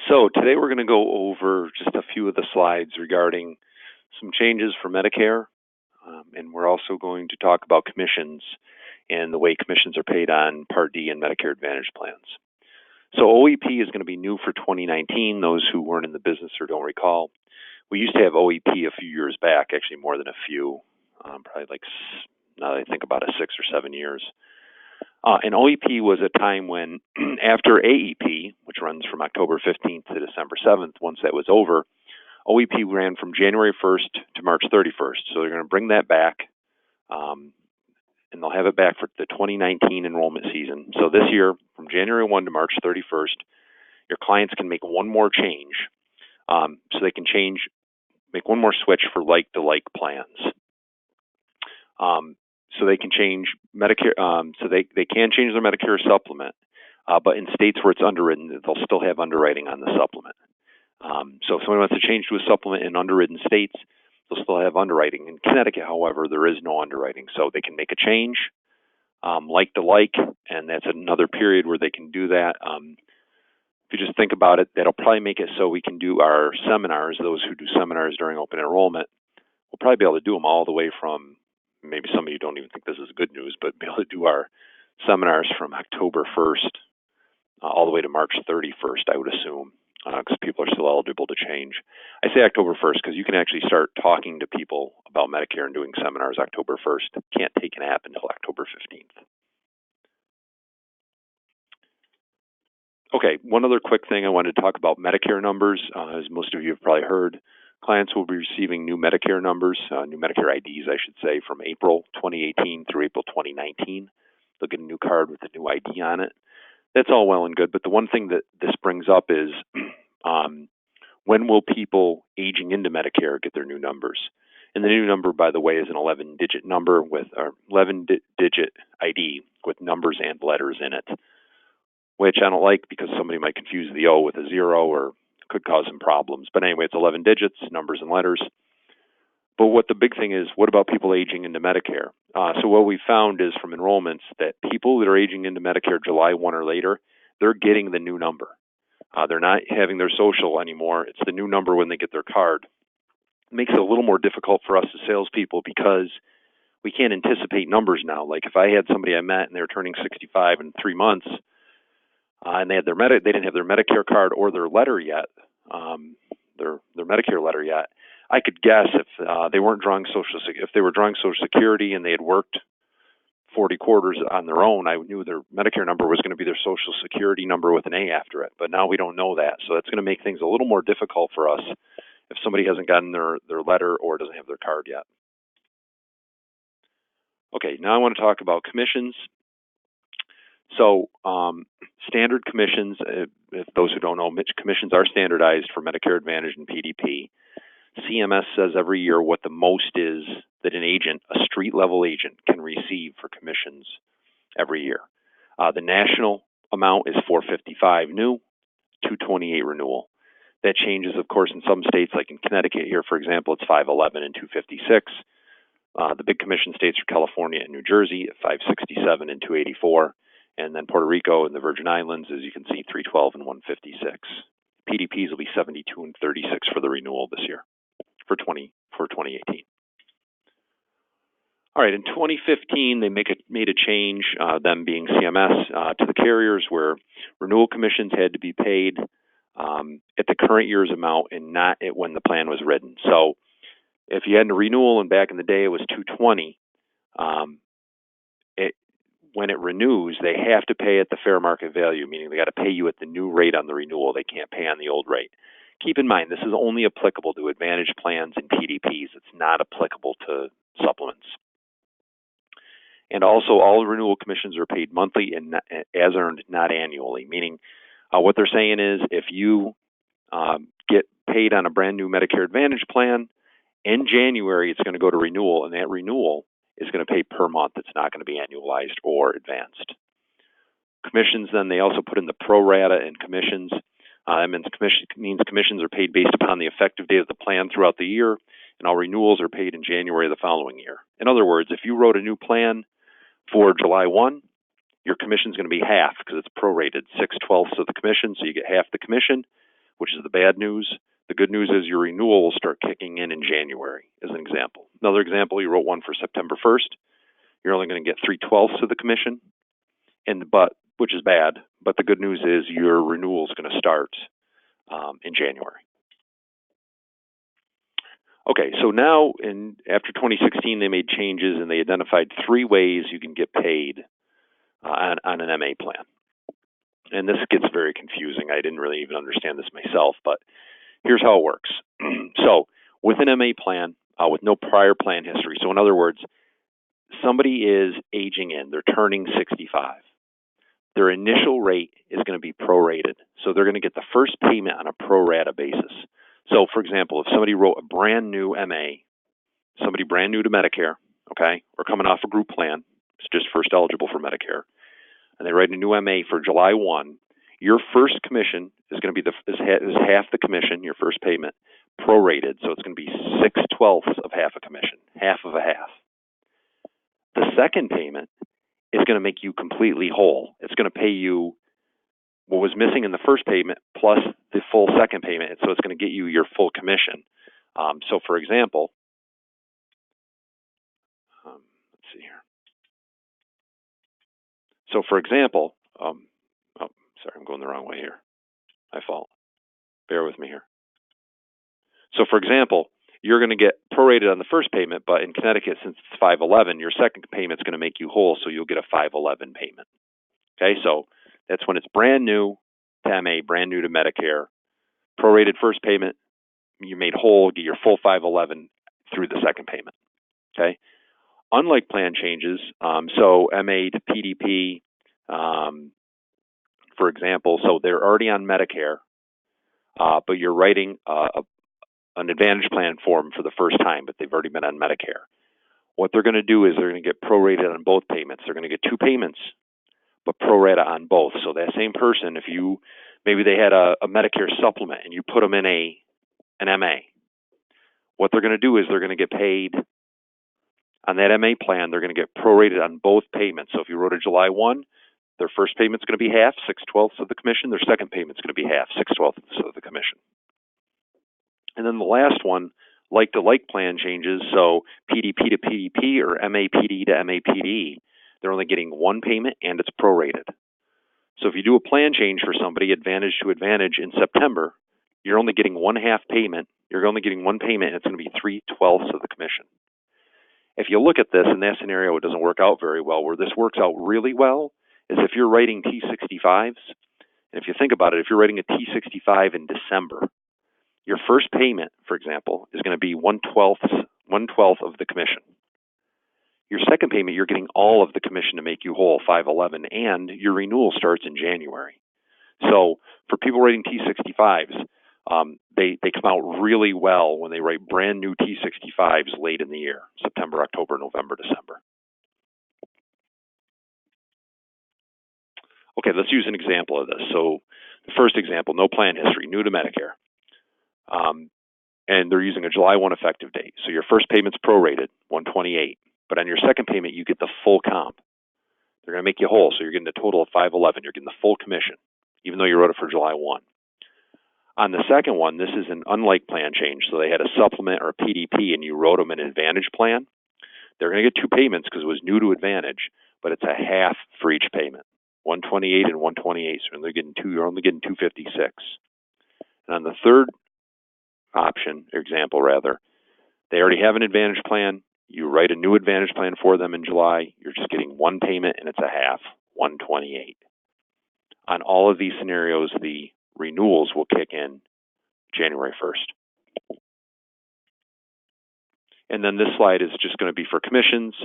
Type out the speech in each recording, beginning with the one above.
So today we're going to go over just a few of the slides regarding some changes for Medicare, and we're also going to talk about commissions and the way commissions are paid on Part D and Medicare Advantage plans. So OEP is going to be new for 2019, those who weren't in the business or don't recall. We used to have OEP a few years back, actually more than a few, probably like, now that I think about it, 6 or 7 years. And OEP was a time when, after AEP, which runs from October 15th to December 7th, once that was over, OEP ran from January 1st to March 31st. So they're going to bring that back, and they'll have it back for the 2019 enrollment season. So this year, from January 1 to March 31st, your clients can make one more change. So they can make one more switch for like-to-like plans. So they can change Medicare. So they can change their Medicare supplement, but in states where it's underwritten, they'll still have underwriting on the supplement. So if someone wants to change to a supplement in underwritten states, they'll still have underwriting. In Connecticut, however, there is no underwriting, so they can make a change, like to like, and that's another period where they can do that. If you just think about it, that'll probably make it so we can do our seminars. Those who do seminars during open enrollment will probably be able to do them all the way from, maybe some of you don't even think this is good news, but be able to do our seminars from October 1st all the way to March 31st, I would assume, because people are still eligible to change. I say October 1st because you can actually start talking to people about Medicare and doing seminars October 1st. Can't take an app until October 15th. Okay, one other quick thing I wanted to talk about Medicare numbers. As most of you have probably heard, clients will be receiving new Medicare numbers, new Medicare IDs, I should say, from April 2018 through April 2019. They'll get a new card with a new ID on it. That's all well and good, but the one thing that this brings up is when will people aging into Medicare get their new numbers? And the new number, by the way, is an 11-digit number with 11-digit ID with numbers and letters in it, which I don't like because somebody might confuse the O with a 0 or could cause some problems. But anyway, it's 11 digits, numbers and letters. But what the big thing is, what about people aging into Medicare? So what we found is from enrollments that people that are aging into Medicare July 1 or later, they're getting the new number. They're not having their social anymore. It's the new number when they get their card. It makes it a little more difficult for us as salespeople because we can't anticipate numbers now. Like if I had somebody I met and they were turning 65 in 3 months, and they had they didn't have their Medicare card or their letter yet, their Medicare letter yet, I could guess if they weren't drawing if they were drawing Social Security and they had worked 40 quarters on their own, I knew their Medicare number was going to be their Social Security number with an A after it. But now we don't know that, so that's going to make things a little more difficult for us if somebody hasn't gotten their letter or doesn't have their card yet. Okay, now I want to talk about commissions. So standard commissions, if those who don't know, commissions are standardized for Medicare Advantage and PDP. CMS says every year what the most is that an agent, a street-level agent, can receive for commissions every year. The national amount is $455 new, $228 renewal. That changes, of course, in some states, like in Connecticut here, for example, it's $511 and $256. The big commission states are California and New Jersey at $567 and $284. And then Puerto Rico and the Virgin Islands, as you can see, $312 and $156. PDPs will be $72 and $36 for the renewal this year for 2018. All right, in 2015, they made a change, them being CMS, to the carriers where renewal commissions had to be paid at the current year's amount and not at when the plan was written. So if you had a renewal and back in the day it was $220, when it renews, they have to pay at the fair market value, meaning they got to pay you at the new rate on the renewal. They can't pay on the old rate. Keep in mind, this is only applicable to Advantage plans and PDPs. It's not applicable to supplements. And also, all renewal commissions are paid monthly and as earned, not annually, meaning what they're saying is if you get paid on a brand new Medicare Advantage plan, in January, it's going to go to renewal, and that renewal is going to pay per month. It's not going to be annualized or advanced. Commissions, then, they also put in the pro rata and commissions. That means commissions are paid based upon the effective date of the plan throughout the year, and all renewals are paid in January of the following year. In other words, if you wrote a new plan for July 1, your commission is going to be half because it's prorated, 6/12 of the commission, so you get half the commission. which is the bad news. The good news is your renewal will start kicking in January, as an example. Another example, you wrote one for September 1st. You're only going to get 3/12 of the commission, which is bad. But the good news is your renewal is going to start in January. Okay, so now after 2016, they made changes and they identified 3 ways you can get paid on an MA plan. And this gets very confusing. I didn't really even understand this myself, but here's how it works. So with an MA plan, with no prior plan history, so in other words, somebody is aging in, they're turning 65. Their initial rate is going to be prorated. So they're going to get the first payment on a pro rata basis. So for example, if somebody wrote a brand new MA, somebody brand new to Medicare, okay, or coming off a group plan, it's just first eligible for Medicare, and they write a new MA for July 1, your first commission is going to be is half the commission, your first payment, prorated. So it's going to be 6/12 of half a commission, half of a half. The second payment is going to make you completely whole. It's going to pay you what was missing in the first payment plus the full second payment. So it's going to get you your full commission. So for example, let's see here. So for example, sorry, I'm going the wrong way here. My fault. Bear with me here. So for example, you're going to get prorated on the first payment, but in Connecticut, since it's 5/11, your second payment is going to make you whole, so you'll get a 5/11 payment. Okay, so that's when it's brand new to MA, brand new to Medicare. Prorated first payment, you made whole, get your full 5/11 through the second payment. Okay, unlike plan changes, so MA to PDP, for example, so they're already on Medicare, but you're writing an Advantage plan form for the first time, but they've already been on Medicare. What they're going to do is they're going to get prorated on both payments. They're going to get 2 payments, but pro rata on both. So that same person, if maybe they had a Medicare supplement and you put them in an MA, what they're going to do is they're going to get paid on that MA plan. They're going to get prorated on both payments. So if you wrote a July 1, their first payment's going to be half, 6/12 of the commission. Their second payment's going to be half, 6/12 of the commission. And then the last one, like-to-like plan changes, so PDP to PDP or MAPD to MAPD, they're only getting 1 payment and it's prorated. So if you do a plan change for somebody, Advantage to Advantage, in September, you're only getting 1/2 payment. You're only getting 1 payment, and it's going to be 3/12 of the commission. If you look at this, in that scenario, it doesn't work out very well. Where this works out really well is if you're writing T65s, and if you think about it, if you're writing a T65 in December, your first payment, for example, is going to be 1/12 of the commission. Your second payment, you're getting all of the commission to make you whole, 5/11, and your renewal starts in January. So for people writing T65s, they come out really well when they write brand new T65s late in the year, September, October, November, December. Okay, let's use an example of this. So the first example, no plan history, new to Medicare. And they're using a July 1 effective date. So your first payment's prorated, 128. But on your second payment, you get the full comp. They're going to make you whole. So you're getting a total of 5/11. You're getting the full commission, even though you wrote it for July 1. On the second one, this is an unlike plan change. So they had a supplement or a PDP, and you wrote them an Advantage plan. They're going to get 2 payments because it was new to Advantage, but it's a half for each payment, 128 and 128. So you're only getting 256. And on the third option, example rather, they already have an Advantage plan. You write a new Advantage plan for them in July. You're just getting 1 payment, and it's a half, 128. On all of these scenarios, the renewals will kick in January 1st. And then this slide is just going to be for commissions.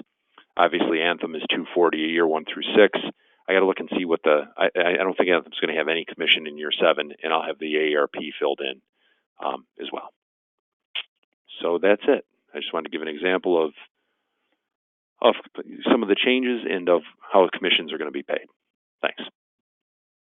Obviously, Anthem is $240 a year, 1 through 6. I got to look and see what I don't think Anthem's going to have any commission in year 7, and I'll have the AARP filled in as well. So that's it. I just wanted to give an example of some of the changes and of how commissions are going to be paid. Thanks.